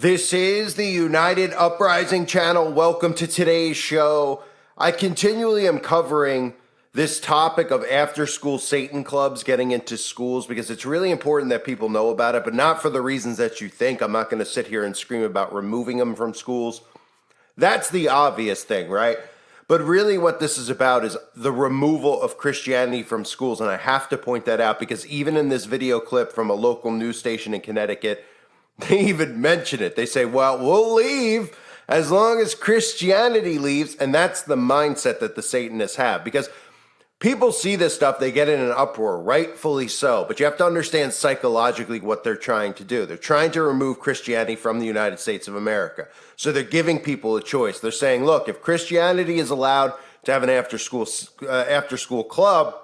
This is the United Uprising channel. Welcome to today's show. I continually am covering this topic of after-school Satan clubs getting into schools because it's really important that people know about it, but not for the reasons that you think. I'm not going to sit here and scream about removing them from schools. That's the obvious thing, right? But really what this is about is the removal of Christianity from schools, and I have to point that out because even in this video clip from a local news station in Connecticut, they even mention it. They say, well, we'll leave as long as Christianity leaves. And that's the mindset that the Satanists have, because people see this stuff, they get in an uproar, rightfully so. But you have to understand psychologically what they're trying to do. They're trying to remove Christianity from the United States of America. So they're giving people a choice. They're saying, look, if Christianity is allowed to have an after-school club,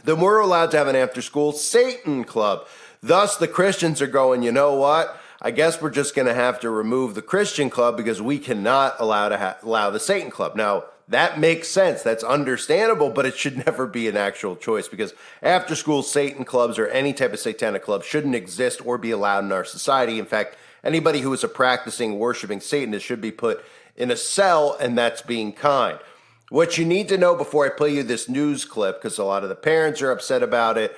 then we're allowed to have an after-school Satan club. Thus, the Christians are going, you know what? I guess we're just going to have to remove the Christian club because we cannot allow the Satan club. Now, that makes sense. That's understandable, but it should never be an actual choice because after-school Satan clubs or any type of satanic club shouldn't exist or be allowed in our society. In fact, anybody who is a practicing, worshiping Satanist should be put in a cell, and that's being kind. What you need to know before I play you this news clip, because a lot of the parents are upset about it,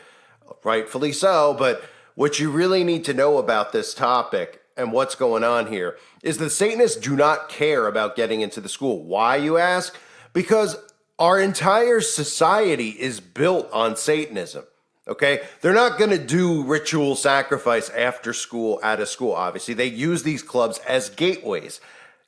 rightfully so, but what you really need to know about this topic and what's going on here is the Satanists do not care about getting into the school. Why, you ask? Because our entire society is built on Satanism, okay? They're not going to do ritual sacrifice after school, at a school, obviously. They use these clubs as gateways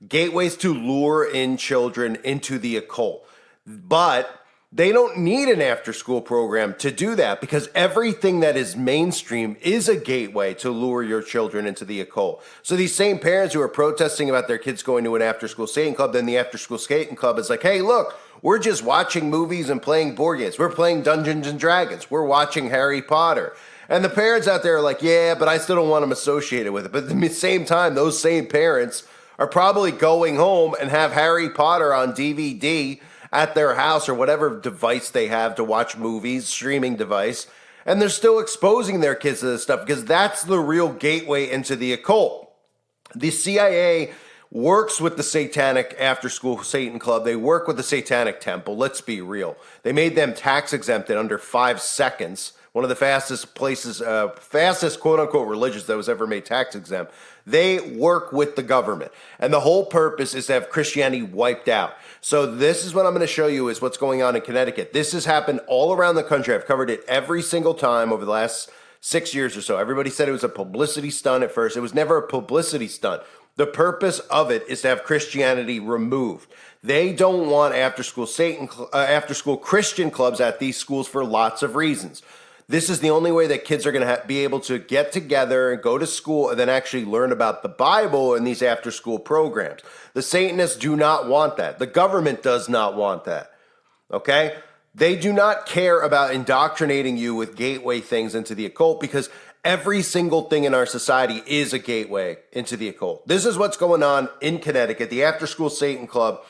to lure in children into the occult. But they don't need an after-school program to do that because everything that is mainstream is a gateway to lure your children into the occult. So these same parents who are protesting about their kids going to an after-school Satan club, then the after-school Satan club is like, hey, look, we're just watching movies and playing board games. We're playing Dungeons and Dragons. We're watching Harry Potter. And the parents out there are like, yeah, but I still don't want them associated with it. But at the same time, those same parents are probably going home and have Harry Potter on DVD at their house or whatever device they have to watch movies, streaming device, and they're still exposing their kids to this stuff because that's the real gateway into the occult. The CIA works with the satanic after-school Satan club. They work with the Satanic Temple. Let's be real. They made them tax exempt in under 5 seconds. One of the fastest quote-unquote religions that was ever made tax exempt. They work with the government. And the whole purpose is to have Christianity wiped out. So this is what I'm going to show you is what's going on in Connecticut. This has happened all around the country. I've covered it every single time over the last 6 years or so. Everybody said it was a publicity stunt at first. It was never a publicity stunt. The purpose of it is to have Christianity removed. They don't want after-school Christian clubs at these schools for lots of reasons. This is the only way that kids are going to be able to get together and go to school and then actually learn about the Bible in these after-school programs. The Satanists do not want that. The government does not want that, okay? They do not care about indoctrinating you with gateway things into the occult because every single thing in our society is a gateway into the occult. This is what's going on in Connecticut, the after-school Satan club,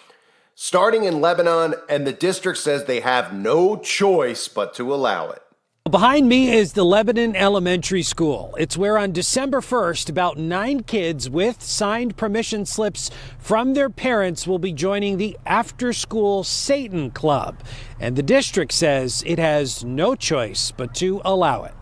starting in Lebanon, and the district says they have no choice but to allow it. Behind me is the Lebanon Elementary School. It's where on December 1st, about 9 kids with signed permission slips from their parents will be joining the after-school Satan Club. And the district says it has no choice but to allow it.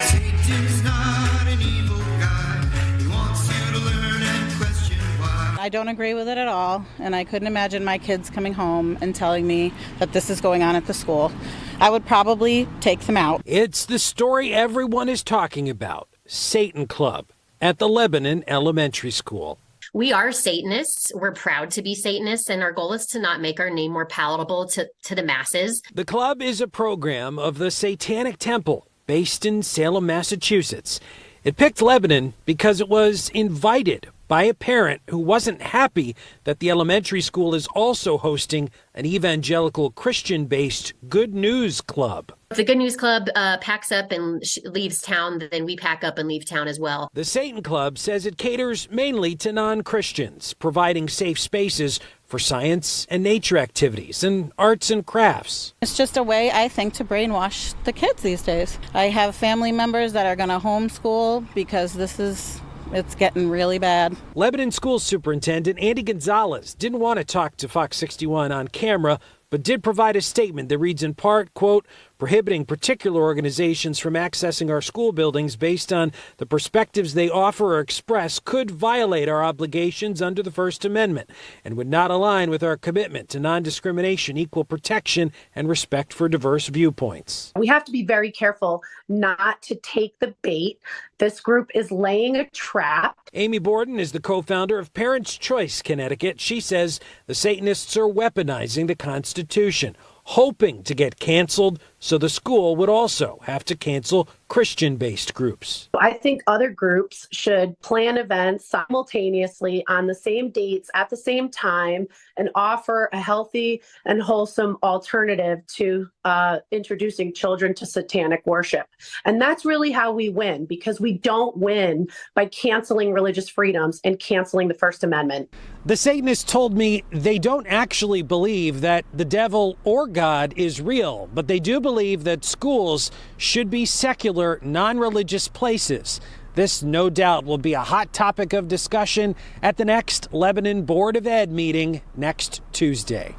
Satan's not an evil guy. He wants you to learn and question why. I don't agree with it at all, and I couldn't imagine my kids coming home and telling me that this is going on at the school. I would probably take them out. It's the story everyone is talking about. Satan Club at the Lebanon Elementary School. We are Satanists. We're proud to be Satanists, and our goal is to not make our name more palatable to the masses. The club is a program of the Satanic Temple based in Salem, Massachusetts. It picked Lebanon because it was invited by a parent who wasn't happy that the elementary school is also hosting an evangelical Christian-based Good News Club. If the Good News Club packs up and leaves town, then we pack up and leave town as well. The Satan Club says it caters mainly to non-Christians, providing safe spaces for science and nature activities and arts and crafts. It's just a way, I think, to brainwash the kids these days. I have family members that are going to homeschool because this is It's getting really bad. Lebanon School Superintendent Andy Gonzalez didn't want to talk to Fox 61 on camera, but did provide a statement that reads in part, quote, prohibiting particular organizations from accessing our school buildings based on the perspectives they offer or express could violate our obligations under the First Amendment and would not align with our commitment to non-discrimination, equal protection, and respect for diverse viewpoints. We have to be very careful not to take the bait. This group is laying a trap. Amy Borden is the co-founder of Parents' Choice Connecticut. She says the Satanists are weaponizing the Constitution, hoping to get canceled so the school would also have to cancel Christian-based groups. I think other groups should plan events simultaneously on the same dates at the same time and offer a healthy and wholesome alternative to introducing children to satanic worship. And that's really how we win, because we don't win by canceling religious freedoms and canceling the First Amendment. The Satanists told me they don't actually believe that the devil or God is real, but they do believe that schools should be secular, non-religious places. This, no doubt, will be a hot topic of discussion at the next Lebanon Board of Ed meeting next Tuesday.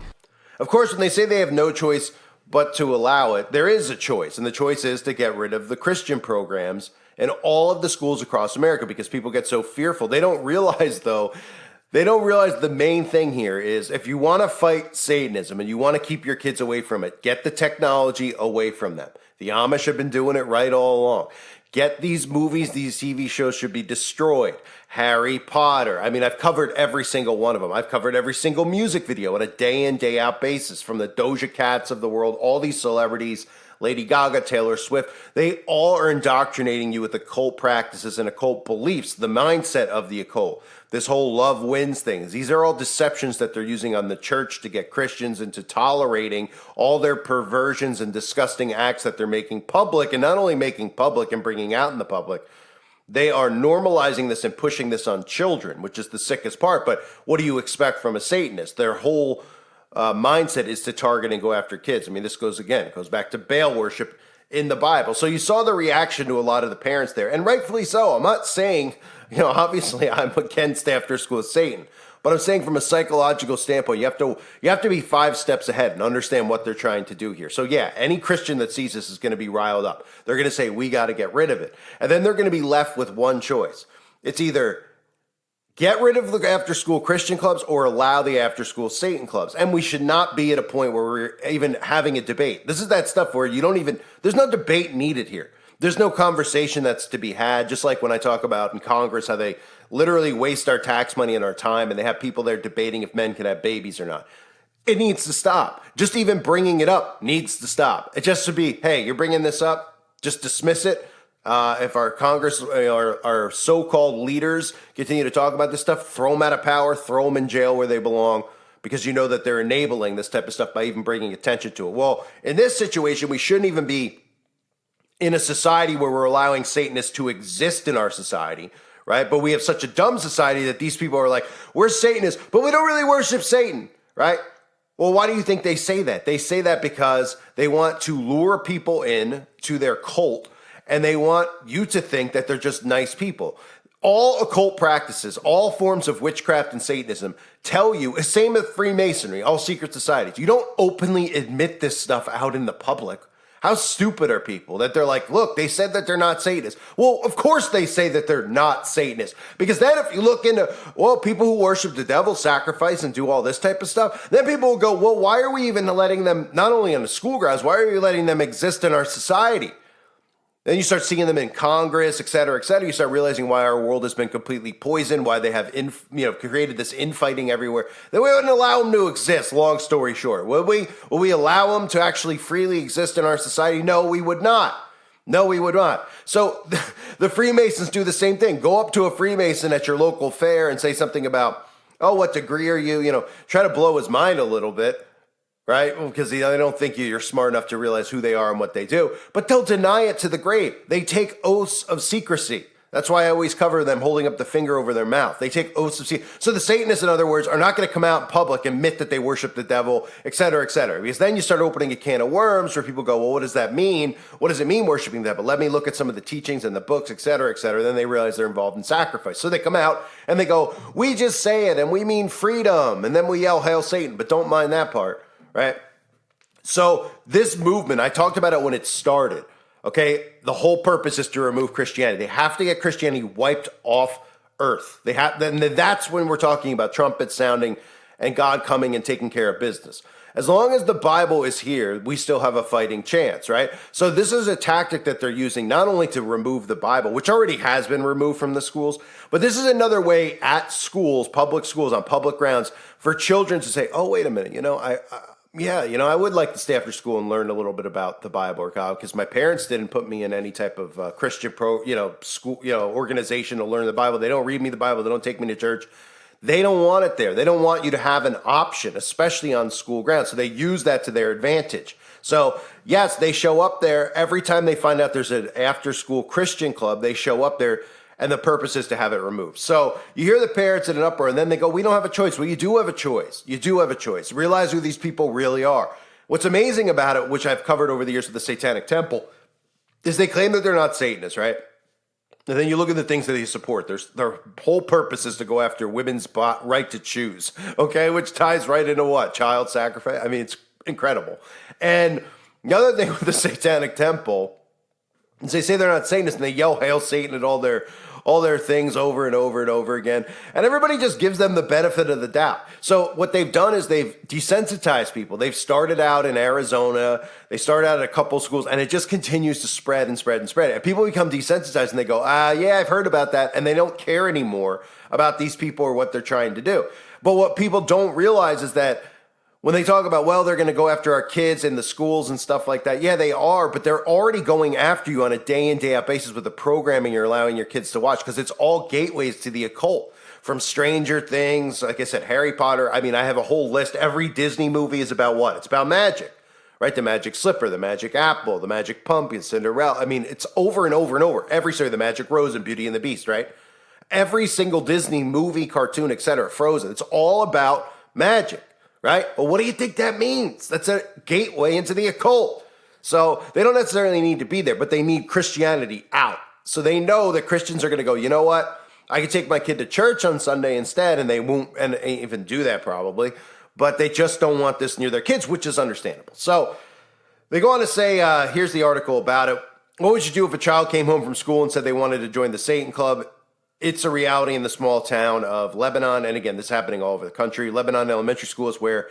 Of course, when they say they have no choice but to allow it, there is a choice, and the choice is to get rid of the Christian programs in all of the schools across America because people get so fearful. They don't realize, though, the main thing here is if you want to fight Satanism and you want to keep your kids away from it, get the technology away from them. The Amish have been doing it right all along. Get these movies, these TV shows should be destroyed. Harry Potter. I mean, I've covered every single one of them. I've covered every single music video on a day in, day out basis, from the Doja Cats of the world, all these celebrities, Lady Gaga, Taylor Swift. They all are indoctrinating you with occult practices and occult beliefs, the mindset of the occult. This whole love wins thing. These are all deceptions that they're using on the church to get Christians into tolerating all their perversions and disgusting acts that they're making public, and not only making public and bringing out in the public, they are normalizing this and pushing this on children, which is the sickest part. But what do you expect from a Satanist? Their whole mindset is to target and go after kids. I mean, this goes back to Baal worship in the Bible. So you saw the reaction to a lot of the parents there, and rightfully so. I'm not saying, obviously I'm against after school Satan, but I'm saying from a psychological standpoint, you have to be 5 steps ahead and understand what they're trying to do here. So yeah, any Christian that sees this is going to be riled up. They're going to say, we got to get rid of it. And then they're going to be left with one choice. It's either get rid of the after-school Christian clubs or allow the after-school Satan clubs. And we should not be at a point where we're even having a debate. This is that stuff where there's no debate needed here. There's no conversation that's to be had, just like when I talk about in Congress how they literally waste our tax money and our time, and they have people there debating if men can have babies or not. It needs to stop. Just even bringing it up needs to stop. It just should be, hey, you're bringing this up, just dismiss it. If our Congress, our so-called leaders continue to talk about this stuff, throw them out of power, throw them in jail where they belong, because you know that they're enabling this type of stuff by even bringing attention to it. Well, in this situation, we shouldn't even be in a society where we're allowing Satanists to exist in our society, right? But we have such a dumb society that these people are like, we're Satanists, but we don't really worship Satan, right? Well, why do you think they say that? They say that because they want to lure people in to their cult, and they want you to think that they're just nice people. All occult practices, all forms of witchcraft and Satanism tell you, same with Freemasonry, all secret societies. You don't openly admit this stuff out in the public. How stupid are people that they're like, look, they said that they're not Satanists. Well, of course they say that they're not Satanists. Because then if you look into, people who worship the devil, sacrifice, and do all this type of stuff, then people will go, well, why are we even letting them, not only on the school grounds, why are we letting them exist in our society? Then you start seeing them in Congress, et cetera, et cetera. You start realizing why our world has been completely poisoned, why they have created this infighting everywhere. Then we wouldn't allow them to exist, long story short. Would we? Will we allow them to actually freely exist in our society? No, we would not. No, we would not. So the Freemasons do the same thing. Go up to a Freemason at your local fair and say something about, what degree are you? Try to blow his mind a little bit. Right? Because they don't think you're smart enough to realize who they are and what they do. But they'll deny it to the grave. They take oaths of secrecy. That's why I always cover them holding up the finger over their mouth. They take oaths of secrecy. So the Satanists, in other words, are not going to come out in public and admit that they worship the devil, et cetera, et cetera. Because then you start opening a can of worms where people go, well, what does that mean? What does it mean worshiping the devil? Let me look at some of the teachings and the books, et cetera, et cetera. Then they realize they're involved in sacrifice. So they come out and they go, we just say it and we mean freedom. And then we yell, Hail Satan, but don't mind that part, right? So this movement, I talked about it when it started. Okay, the whole purpose is to remove Christianity. They have to get Christianity wiped off earth. Then that's when we're talking about trumpets sounding and God coming and taking care of business. As long as the Bible is here, we still have a fighting chance, right? So this is a tactic that they're using not only to remove the Bible, which already has been removed from the schools, but this is another way at schools, public schools, on public grounds, for children to say, oh, wait a minute, I would like to stay after school and learn a little bit about the Bible or God, because my parents didn't put me in any type of Christian school, organization to learn the Bible. They don't read me the Bible. They don't take me to church. They don't want it there. They don't want you to have an option, especially on school grounds. So they use that to their advantage. So yes, they show up there every time they find out there's an after-school Christian club. They show up there. And the purpose is to have it removed. So you hear the parents in an uproar, and then they go, we don't have a choice. Well, you do have a choice. You do have a choice. Realize who these people really are. What's amazing about it, which I've covered over the years with the Satanic Temple, is they claim that they're not Satanists, right? And then you look at the things that they support. Their whole purpose is to go after women's right to choose, okay? Which ties right into what? Child sacrifice? I mean, it's incredible. And the other thing with the Satanic Temple is they say they're not Satanists, and they yell Hail Satan at all their things over and over and over again. And everybody just gives them the benefit of the doubt. So what they've done is they've desensitized people. They've started out in Arizona. They started out at a couple schools, and it just continues to spread and spread and spread. And people become desensitized, and they go, yeah, I've heard about that. And they don't care anymore about these people or what they're trying to do. But what people don't realize is that when they talk about, well, they're going to go after our kids in the schools and stuff like that, yeah, they are, but they're already going after you on a day in, day out basis with the programming you're allowing your kids to watch, because it's all gateways to the occult. From Stranger Things, like I said, Harry Potter. I mean, I have a whole list. Every Disney movie is about what? It's about magic, right? The magic slipper, the magic apple, the magic pumpkin, Cinderella. I mean, it's over and over and over. Every story, the magic rose and Beauty and the Beast, right? Every single Disney movie, cartoon, etc., Frozen. It's all about magic. Right? Well, what do you think that means? That's a gateway into the occult. So they don't necessarily need to be there, but they need Christianity out. So they know that Christians are going to go, you know what? I can take my kid to church on Sunday instead, and they won't even do that probably. But they just don't want this near their kids, which is understandable. So they go on to say, here's the article about it. What would you do if a child came home from school and said they wanted to join the Satan Club? It's a reality in the small town of Lebanon. And again, this is happening all over the country. Lebanon Elementary School is where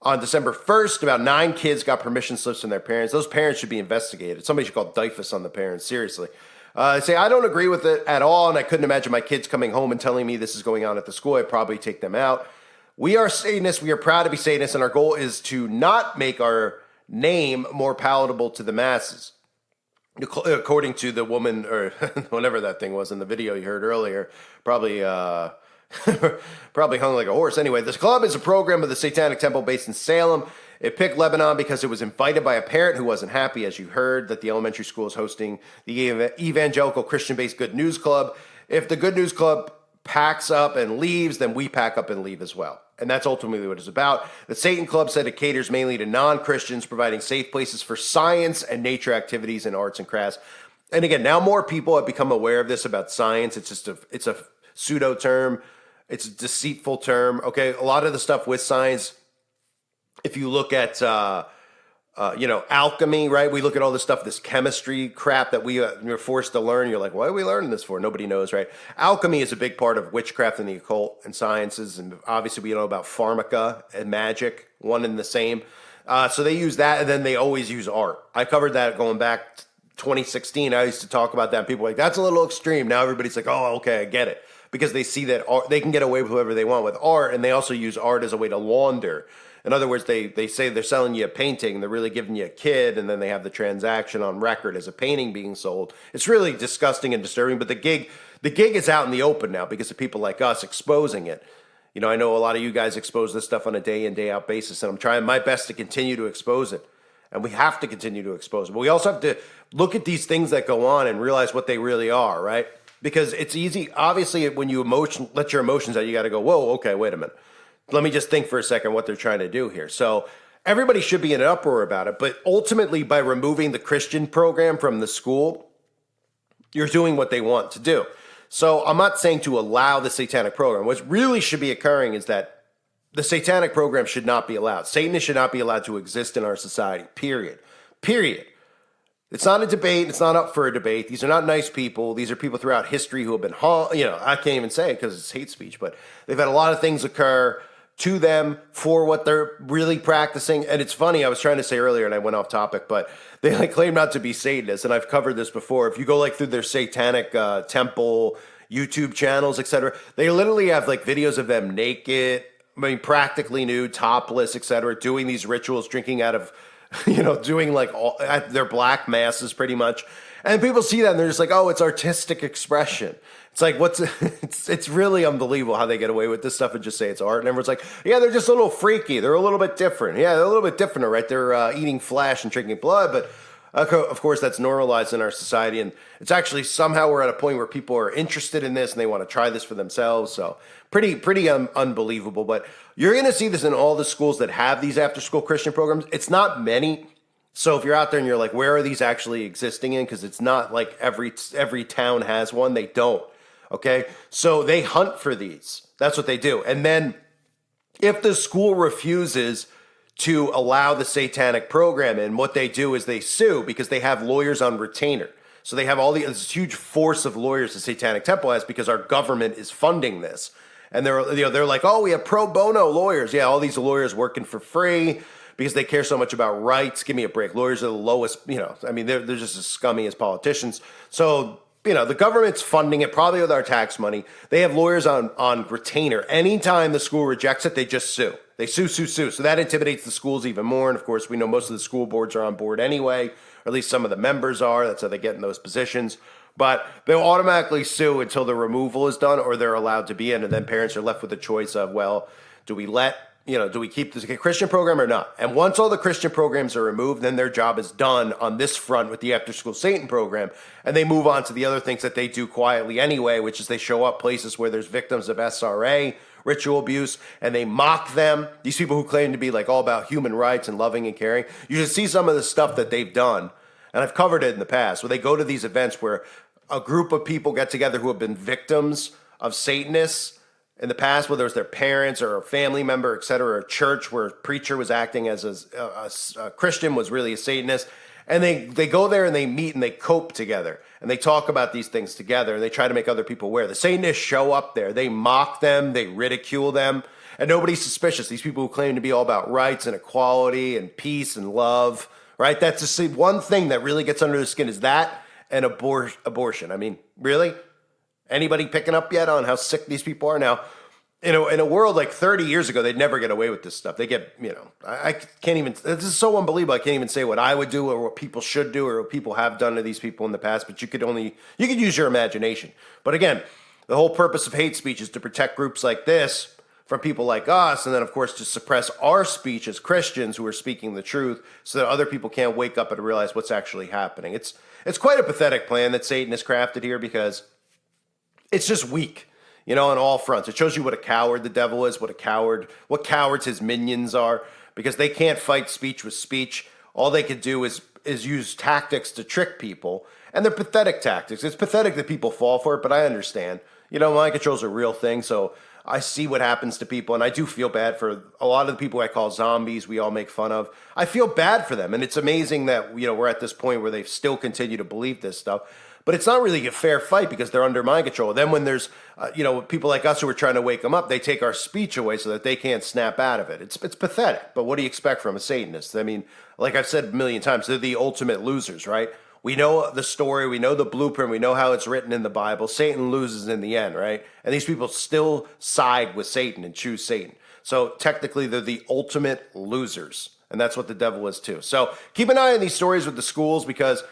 on December 1st, about 9 kids got permission slips from their parents. Those parents should be investigated. Somebody should call DYFUS on the parents, seriously. They say, I don't agree with it at all, and I couldn't imagine my kids coming home and telling me this is going on at the school. I'd probably take them out. We are Satanists. We are proud to be Satanists, and our goal is to not make our name more palatable to the masses. According to the woman, or whatever that thing was in the video you heard earlier, probably hung like a horse. Anyway, this club is a program of the Satanic Temple based in Salem. It picked Lebanon because it was invited by a parent who wasn't happy, as you heard, that the elementary school is hosting the evangelical Christian-based Good News Club. If the Good News Club packs up and leaves, then we pack up and leave as well. And that's ultimately what it's about. The Satan Club said it caters mainly to non-Christians, providing safe places for science and nature activities and arts and crafts. And again, now more people have become aware of this about science. It's a pseudo term. It's a deceitful term. Okay, a lot of the stuff with science, if you look at alchemy, right? We look at all this stuff, this chemistry crap that we're forced to learn. You're like, what are we learning this for? Nobody knows, right? Alchemy is a big part of witchcraft and the occult and sciences. And obviously we know about pharmaca and magic, one and the same. So they use that, and then they always use art. I covered that going back to 2016. I used to talk about that. And people were like, that's a little extreme. Now everybody's like, oh, okay, I get it. Because they see that art, they can get away with whoever they want with art, and they also use art as a way to launder. In other words, they say they're selling you a painting, they're really giving you a kid, and then they have the transaction on record as a painting being sold. It's really disgusting and disturbing, but the gig is out in the open now because of people like us exposing it. You know, I know a lot of you guys expose this stuff on a day in, day out basis, and I'm trying my best to continue to expose it. And we have to continue to expose it. But we also have to look at these things that go on and realize what they really are, right? because it's easy. Obviously, when you let your emotions out, you got to go, whoa, okay, wait a minute. Let me just think for a second what they're trying to do here. So everybody should be in an uproar about it. But ultimately, by removing the Christian program from the school, you're doing what they want to do. So I'm not saying to allow the satanic program. What really should be occurring is that the satanic program should not be allowed. Satanists should not be allowed to exist in our society, period. Period. It's not a debate. It's not up for a debate. These are not nice people. These are people throughout history who have been, I can't even say it because it's hate speech, but they've had a lot of things occur to them for what they're really practicing. And it's funny, I was trying to say earlier and I went off topic, but they claim not to be Satanists. And I've covered this before. If you go through their satanic temple, YouTube channels, etc., they literally have videos of them naked, practically nude, topless, etc., doing these rituals, drinking out of, doing their black masses pretty much. And people see that and they're just like, oh, it's artistic expression. It's like, it's really unbelievable how they get away with this stuff and just say it's art. And everyone's like, yeah, they're just a little freaky. They're a little bit different. Yeah, they're a little bit different, right? They're eating flesh and drinking blood. But of course, that's normalized in our society. And it's actually somehow we're at a point where people are interested in this and they want to try this for themselves. So pretty unbelievable. But you're going to see this in all the schools that have these after-school Christian programs. It's not many. So if you're out there and you're like, where are these actually existing in? Because it's not like every town has one. They don't. Okay, so they hunt for these. That's what they do. And then if the school refuses to allow the satanic program in, what they do is they sue because they have lawyers on retainer. So they have this huge force of lawyers the Satanic Temple has because our government is funding this. And they're like, oh, we have pro bono lawyers. Yeah, all these lawyers working for free because they care so much about rights. Give me a break. Lawyers are the lowest, they're just as scummy as politicians. So the government's funding it, probably with our tax money. They have lawyers on retainer. Anytime the school rejects it, they just sue. They sue. So that intimidates the schools even more. And of course, we know most of the school boards are on board anyway, or at least some of the members are. That's how they get in those positions. But they'll automatically sue until the removal is done or they're allowed to be in. And then parents are left with the choice of, well, do we keep the Christian program or not? And once all the Christian programs are removed, then their job is done on this front with the after school Satan program. And they move on to the other things that they do quietly anyway, which is they show up places where there's victims of SRA, ritual abuse, and they mock them. These people who claim to be all about human rights and loving and caring. You should see some of the stuff that they've done. And I've covered it in the past, where they go to these events where a group of people get together who have been victims of Satanists in the past, whether it was their parents or a family member, et cetera, or a church where a preacher was acting as a Christian, was really a Satanist. And they go there and they meet and they cope together. And they talk about these things together. And they try to make other people aware. The Satanists show up there. They mock them. They ridicule them. And nobody's suspicious. These people who claim to be all about rights and equality and peace and love, right? That's just one thing that really gets under the skin is that and abortion. I mean, really? Anybody picking up yet on how sick these people are now? In a world like 30 years ago, they'd never get away with this stuff. They get, I can't even, this is so unbelievable. I can't even say what I would do or what people should do or what people have done to these people in the past, but you could use your imagination. But again, the whole purpose of hate speech is to protect groups like this from people like us, and then of course to suppress our speech as Christians who are speaking the truth so that other people can't wake up and realize what's actually happening. It's quite a pathetic plan that Satan has crafted here because it's just weak, on all fronts. It shows you what a coward the devil is, what cowards his minions are, because they can't fight speech with speech. All they could do is use tactics to trick people, and they're pathetic tactics. It's pathetic that people fall for it, but I understand. Mind control's a real thing, so I see what happens to people, and I do feel bad for a lot of the people I call zombies we all make fun of. I feel bad for them, and it's amazing that we're at this point where they still continue to believe this stuff. But it's not really a fair fight because they're under mind control. Then when there's, people like us who are trying to wake them up, they take our speech away so that they can't snap out of it. It's pathetic. But what do you expect from a Satanist? I mean, like I've said a million times, they're the ultimate losers, right? We know the story. We know the blueprint. We know how it's written in the Bible. Satan loses in the end, right? And these people still side with Satan and choose Satan. So technically, they're the ultimate losers. And that's what the devil is too. So keep an eye on these stories with the schools because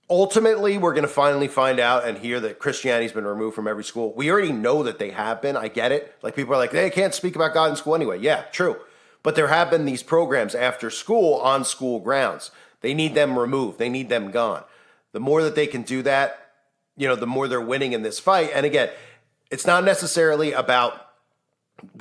ultimately, we're going to finally find out and hear that Christianity's been removed from every school. We already know that they have been. I get it. People are like, they can't speak about God in school anyway. Yeah, true. But there have been these programs after school on school grounds. They need them removed. They need them gone. The more that they can do that, the more they're winning in this fight. And again, it's not necessarily about,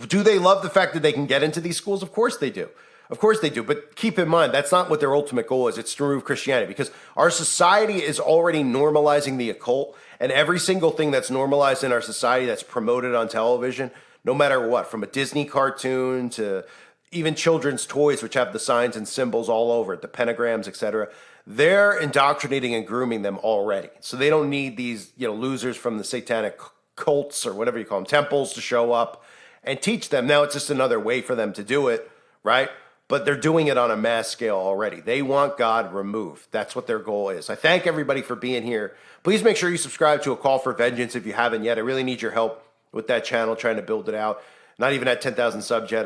do they love the fact that they can get into these schools? Of course they do. Of course they do. But keep in mind, that's not what their ultimate goal is. It's to remove Christianity, because our society is already normalizing the occult, and every single thing that's normalized in our society that's promoted on television, no matter what, from a Disney cartoon to even children's toys, which have the signs and symbols all over it, the pentagrams, etc., they're indoctrinating and grooming them already. So they don't need these, losers from the satanic cults or whatever you call them, temples, to show up and teach them. Now it's just another way for them to do it, right? But they're doing it on a mass scale already. They want God removed. That's what their goal is. I thank everybody for being here. Please make sure you subscribe to A Call for Vengeance if you haven't yet. I really need your help with that channel, trying to build it out. Not even at 10,000 subs yet,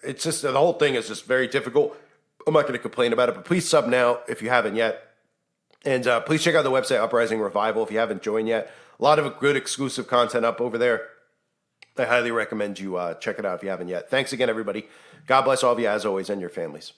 it's just, the whole thing is just very difficult. I'm not going to complain about it, but please sub now if you haven't yet. And please check out the website, Uprising Revival, if you haven't joined yet. A lot of good exclusive content up over there. I highly recommend you check it out if you haven't yet. Thanks again, everybody. God bless all of you, as always, and your families.